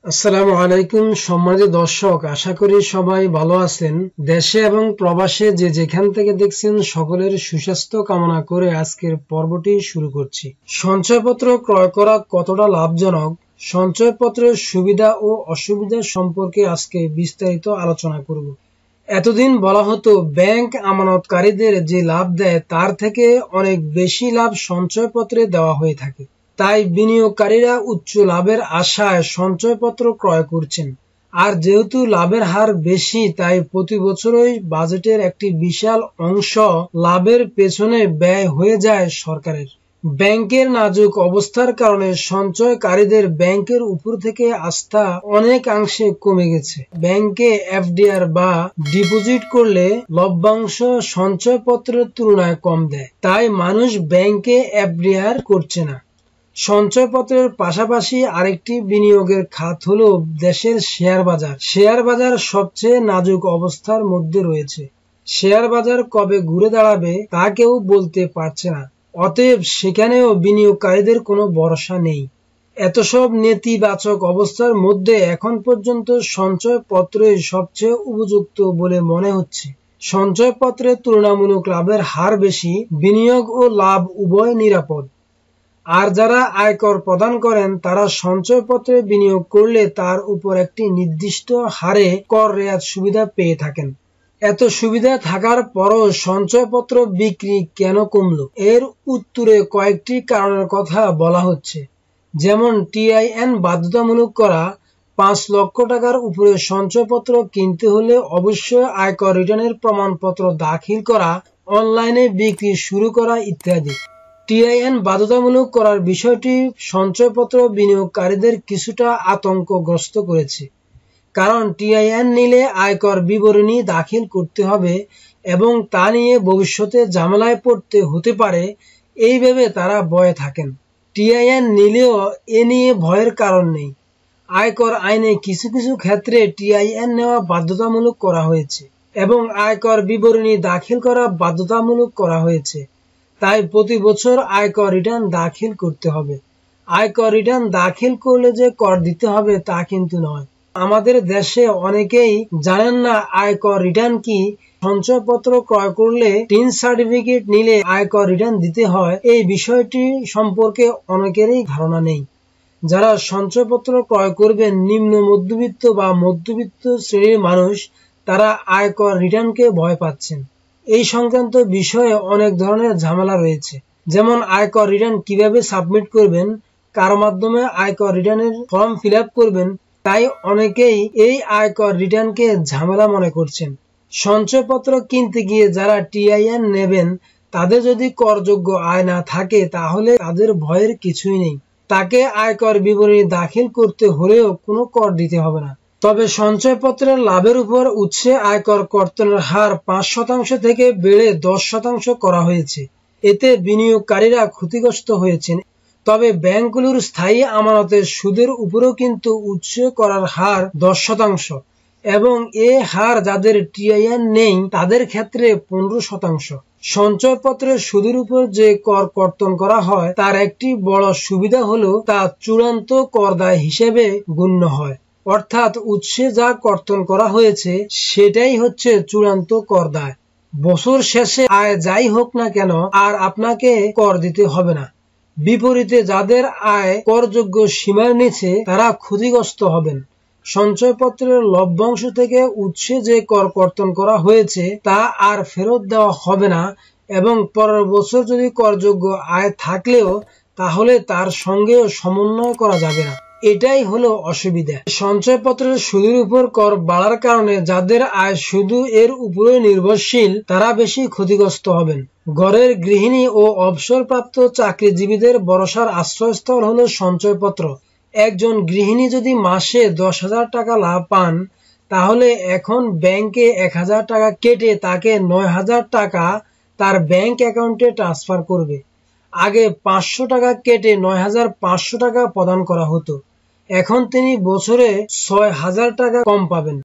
আসসালামু আলাইকুম সম্মানিত দর্শক, আশা করি সবাই ভালো আছেন। দেশে এবং প্রবাসে যে যেখান থেকে দেখছেন সকলের সুস্বাস্থ্য কামনা করে আজকের পর্বটি শুরু করছি। সঞ্চয়পত্র ক্রয় করা কতটা লাভজনক, সঞ্চয়পত্রের সুবিধা ও অসুবিধা সম্পর্কে আজকে বিস্তারিত আলোচনা করব। এতদিন বলা হতো ব্যাংক আমানতকারীদের যে লাভ দেয় তার থেকে অনেক বেশি লাভ সঞ্চয়পত্রে দেওয়া হয়ে থাকে। তাই বিনিয়োগকারীরা উচ্চ লাভের আশায় সঞ্চয়পত্র ক্রয় করছেন। আর যেহেতু লাভের হার বেশি, তাই প্রতি বছরই বাজেটের একটি বিশাল অংশ লাভের পেছনে ব্যয় হয়ে যায় সরকারের। ব্যাংকের নাজুক অবস্থার কারণে সঞ্চয়কারীদের ব্যাংকের উপর থেকে আস্থা অনেকাংশে কমে গেছে। ব্যাংকে এফডিআর বা ডিপোজিট করলে লভ্যাংশ সঞ্চয়পত্রের তুলনায় কম দেয়, তাই মানুষ ব্যাংকে এফডিআর করছে না। সঞ্চয়পত্রের পাশাপাশি আরেকটি বিনিয়োগের খাত হলো দেশের শেয়ার বাজার। শেয়ার বাজার সবচেয়ে নাজুক অবস্থার মধ্যে রয়েছে। শেয়ার বাজার কবে ঘুরে দাঁড়াবে তা কেউ বলতে পারছে না, অতএব সেখানেও বিনিয়োগকারীদের কোনো ভরসা নেই। এত সব নেতিবাচক অবস্থার মধ্যে এখন পর্যন্ত সঞ্চয়পত্রই সবচেয়ে উপযুক্ত বলে মনে হচ্ছে। সঞ্চয়পত্রে তুলনামূলক লাভের হার বেশি, বিনিয়োগ ও লাভ উভয় নিরাপদ। আর যারা আয়কর প্রদান করেন তারা সঞ্চয়পত্রে বিনিয়োগ করলে তার উপর একটি নির্দিষ্ট হারে কর রেয়াত সুবিধা পেয়ে থাকেন। এত সুবিধা থাকার পরও সঞ্চয়পত্র বিক্রি কেন কমলো? এর উত্তরে কয়েকটি কারণের কথা বলা হচ্ছে। যেমন টিআইএন বাধ্যতামূলক করা, 5 লক্ষ টাকার উপরে সঞ্চয়পত্র কিনতে হলে অবশ্যই আয়কর রিটার্নের প্রমাণপত্র দাখিল করা, অনলাইনে বিক্রি শুরু করা ইত্যাদি। টিআইএন বাধ্যতামূলক করার বিষয়টি সঞ্চয়পত্র বিনিয়োগকারীদের কিছুটা আতঙ্কগ্রস্ত করেছে। কারণ টিআইএন নিলে আয়কর বিবরণী দাখিল করতে হবে এবং তা নিয়ে ভবিষ্যতে ঝামেলায় পড়তে হতে পারে, এই ভেবে তারা ভয়ে থাকেন। টিআইএন নিলেও এ নিয়ে ভয়ের কারণ নেই। আয়কর আইনে কিছু কিছু ক্ষেত্রে টিআইএন নেওয়া বাধ্যতামূলক করা হয়েছে এবং আয়কর বিবরণী দাখিল করা বাধ্যতামূলক করা হয়েছে। তাই প্রতি বছর আয়কর রিটার্ন দাখিল করতে হবে। আয়কর রিটার্ন দাখিল করলে যে কর দিতে হবে তা কিন্তু নয়। আমাদের দেশে অনেকেই জানেন না আয়কর রিটার্ন কি। সঞ্চয়পত্র ক্রয় করলে টিন সার্টিফিকেট নিলে আয়কর রিটার্ন দিতে হয়, এই বিষয়টি সম্পর্কে অনেকেরই ধারণা নেই। যারা সঞ্চয়পত্র ক্রয় করবেন নিম্ন মধ্যবিত্ত বা মধ্যবিত্ত শ্রেণীর মানুষ, তারা আয়কর রিটার্নকে ভয় পাচ্ছেন। এই সংক্রান্ত বিষয়ে অনেক ধরনের ঝামেলা রয়েছে। যেমন আয়কর রিটার্ন কিভাবে সাবমিট করবেন, কার মাধ্যমে আয়কর রিটার্নের ফর্ম ফিল আপ করবেন, তাই অনেকেই এই আয়কর রিটার্নকে ঝামেলা মনে করছেন। সঞ্চয়পত্র কিনতে গিয়ে যারা টিআইএন নেবেন তাদের যদি করযোগ্য আয় না থাকে তাহলে তাদের ভয়ের কিছুই নেই। তাকে আয়কর বিবরণী দাখিল করতে হলেও কোনো কর দিতে হবে না। তবে সঞ্চয়পত্রের লাভের উপর উৎসে আয়কর কর্তনের হার 5% থেকে বেড়ে 10% করা হয়েছে। এতে বিনিয়োগকারীরা ক্ষতিগ্রস্ত হয়েছেন। তবে ব্যাংকগুলোর স্থায়ী আমানতের সুদের উপরেও কিন্তু উৎসে করার হার 10% এবং এ হার যাদের টিআইএন নেই তাদের ক্ষেত্রে 15%। সঞ্চয়পত্রের সুদের উপর যে কর কর্তন করা হয় তার একটি বড় সুবিধা হলো তা চূড়ান্ত করদায় হিসেবে গণ্য হয়। অর্থাৎ উৎসে যা কর্তন করা হয়েছে সেটাই হচ্ছে চূড়ান্ত করদায়। বছর শেষে আয় যাই হোক না কেন আর আপনাকে কর দিতে হবে না। বিপরীতে যাদের আয় করযোগ্য সীমার নিচে তারা ক্ষতিগ্রস্ত হবেন। সঞ্চয়পত্রের লভ্যাংশ থেকে উৎসে যে কর কর্তন করা হয়েছে তা আর ফেরত দেওয়া হবে না এবং পরের বছর যদি করযোগ্য আয় থাকলেও তাহলে তার সঙ্গেও সমন্বয় করা যাবে না। এটাই হলো অসুবিধা। সঞ্চয়পত্রের সুদের উপর কর বাড়ার কারণে যাদের আয় শুধু এর উপরে নির্ভরশীল তারা বেশি ক্ষতিগ্রস্ত হবেন। ঘরের গৃহিণী ও অবসরপ্রাপ্ত চাকরিজীবীদের ভরসার আশ্রয়স্থল হলো সঞ্চয়পত্র। একজন গৃহিণী যদি মাসে 10,000 টাকা লাভ পান তাহলে এখন ব্যাংকে 1,000 টাকা কেটে তাকে 9,000 টাকা তার ব্যাংক অ্যাকাউন্টে ট্রান্সফার করবে। আগে 500 টাকা কেটে 9,500 টাকা প্রদান করা হতো, এখন তিনি বছরে 6,000 টাকা কম পাবেন।